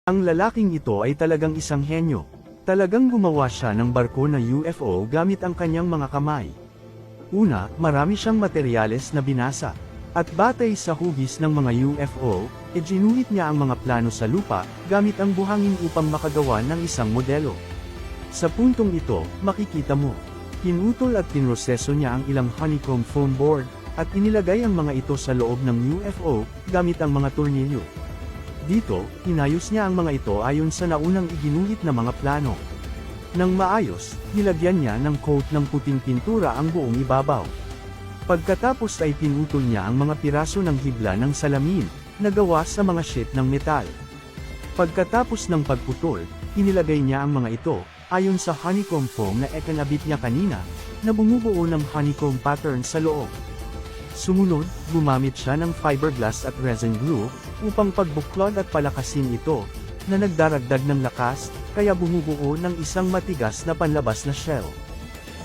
Ang lalaking ito ay talagang isang henyo. Talagang gumawa siya ng barko na UFO gamit ang kanyang mga kamay. Una, marami siyang materyales na binasa. At batay sa hugis ng mga UFO, ginuhit niya ang mga plano sa lupa, gamit ang buhangin upang makagawa ng isang modelo. Sa puntong ito, makikita mo, pinutol at pinroseso niya ang ilang honeycomb foam board, at inilagay ang mga ito sa loob ng UFO, gamit ang mga tornilyo. Dito, inayos niya ang mga ito ayon sa naunang iginuhit na mga plano. Nang maayos, nilagyan niya ng coat ng puting pintura ang buong ibabaw. Pagkatapos ay pinutol niya ang mga piraso ng hibla ng salamin, na gawa sa mga sheet ng metal. Pagkatapos ng pagputol, inilagay niya ang mga ito, ayon sa honeycomb foam na ikinabit niya kanina, na bumubuo ng honeycomb pattern sa loob. Sumunod, gumamit siya ng fiberglass at resin glue, upang pagbuklod at palakasin ito, na nagdaragdag ng lakas, kaya bumubuo ng isang matigas na panlabas na shell.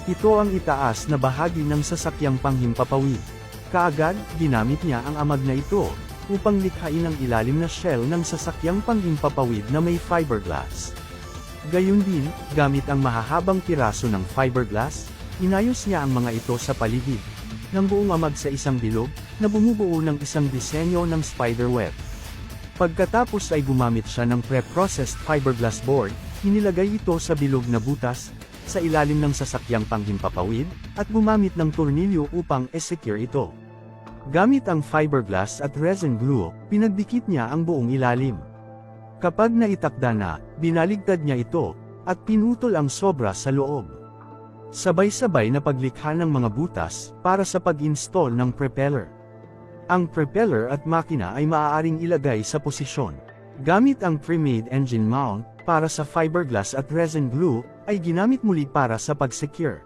Ito ang itaas na bahagi ng sasakyang panghimpapawid. Kaagad, ginamit niya ang amag na ito, upang likhain ang ilalim na shell ng sasakyang panghimpapawid na may fiberglass. Gayun din, gamit ang mahahabang piraso ng fiberglass, inayos niya ang mga ito sa paligid ng buong amag sa isang bilog, na bumubuo ng isang disenyo ng spiderweb. Pagkatapos ay gumamit siya ng pre-processed fiberglass board, inilagay ito sa bilog na butas, sa ilalim ng sasakyang panghimpapawid, at gumamit ng tornilyo upang secure ito. Gamit ang fiberglass at resin glue, pinagdikit niya ang buong ilalim. Kapag naitakda na, binaligtad niya ito, at pinutol ang sobra sa loob. Sabay-sabay na paglikha ng mga butas, para sa pag-install ng propeller. Ang propeller at makina ay maaaring ilagay sa posisyon. Gamit ang pre-made engine mount, para sa fiberglass at resin glue, ay ginamit muli para sa pag-secure.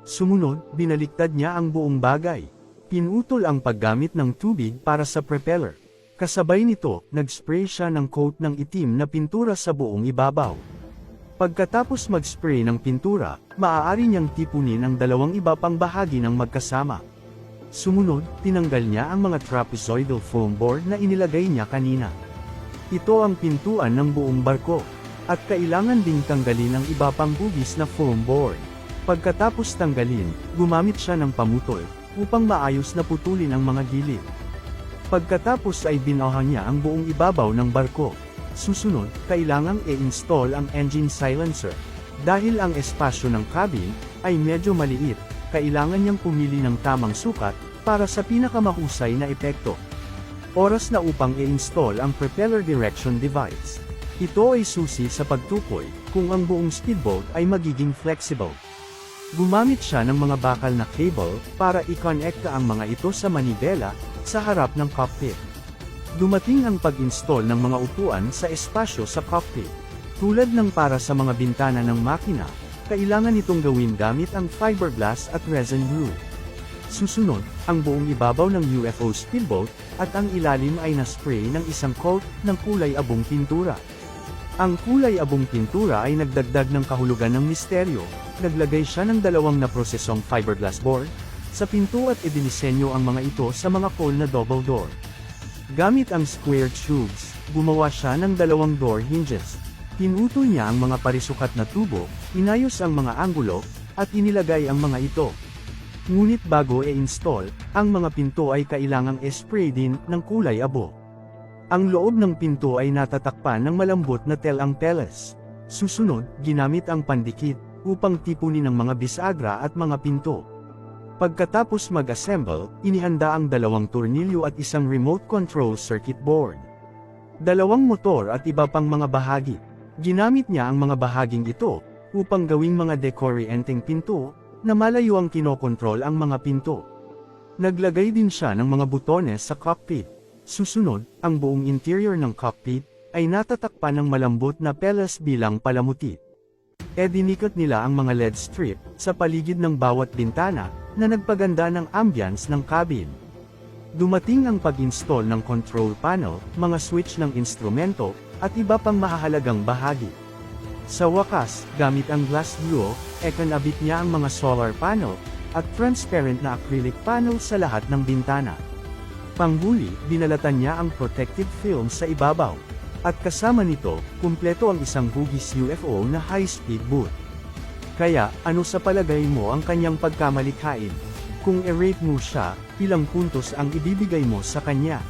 Sumunod, binaliktad niya ang buong bagay. Pinutol ang paggamit ng tubig para sa propeller. Kasabay nito, nag-spray siya ng coat ng itim na pintura sa buong ibabaw. Pagkatapos mag-spray ng pintura, maaari niyang tipunin ang dalawang iba pang bahagi ng magkasama. Sumunod, tinanggal niya ang mga trapezoidal foam board na inilagay niya kanina. Ito ang pintuan ng buong barko, at kailangan ding tanggalin ang iba pang hugis na foam board. Pagkatapos tanggalin, gumamit siya ng pamutol, upang maayos na putulin ang mga gilid. Pagkatapos ay binawahan niya ang buong ibabaw ng barko. Susunod, kailangang i-install ang engine silencer. Dahil ang espasyo ng cabin ay medyo maliit, kailangan niyang pumili ng tamang sukat para sa pinakamahusay na epekto. Oras na upang i-install ang propeller direction device. Ito ay susi sa pagtukoy kung ang buong speedboat ay magiging flexible. Gumamit siya ng mga bakal na cable para i-connecta ang mga ito sa manibela sa harap ng cockpit. Dumating ang pag-install ng mga upuan sa espasyo sa cockpit. Tulad ng para sa mga bintana ng makina, kailangan itong gawin gamit ang fiberglass at resin glue. Susunod, ang buong ibabaw ng UFO speedboat, at ang ilalim ay na-spray ng isang coat ng kulay abong pintura. Ang kulay abong pintura ay nagdagdag ng kahulugan ng misteryo. Naglagay siya ng dalawang naprosesong fiberglass board sa pinto at idinisenyo ang mga ito sa mga coil na double door. Gamit ang square tubes, gumawa siya ng dalawang door hinges. Pinutol niya ang mga parisukat na tubo, inayos ang mga anggulo, at inilagay ang mga ito. Ngunit bago i-install, ang mga pinto ay kailangang spray din ng kulay abo. Ang loob ng pinto ay natatakpan ng malambot na telang peles. Susunod, ginamit ang pandikit, upang tipunin ang mga bisagra at mga pinto. Pagkatapos mag-assemble, inihanda ang dalawang tornilyo at isang remote control circuit board. Dalawang motor at iba pang mga bahagi. Ginamit niya ang mga bahaging ito, upang gawing mga decoryenteng pinto, na malayo ang kinokontrol ang mga pinto. Naglagay din siya ng mga butones sa cockpit. Susunod, ang buong interior ng cockpit, ay natatakpan ng malambot na peles bilang palamuti. Dinikot nila ang mga LED strip, sa paligid ng bawat bintana, na nagpaganda ng ambience ng cabin. Dumating ang pag-install ng control panel, mga switch ng instrumento, at iba pang mahahalagang bahagi. Sa wakas, gamit ang glass duo, ikinabit niya ang mga solar panel, at transparent na acrylic panel sa lahat ng bintana. Panghuli, binalatan niya ang protective film sa ibabaw. At kasama nito, kumpleto ang isang hugis UFO na high-speed boot. Kaya, ano sa palagay mo ang kanyang pagkamalikhain? Kung e-rate mo siya, ilang puntos ang ibibigay mo sa kanya?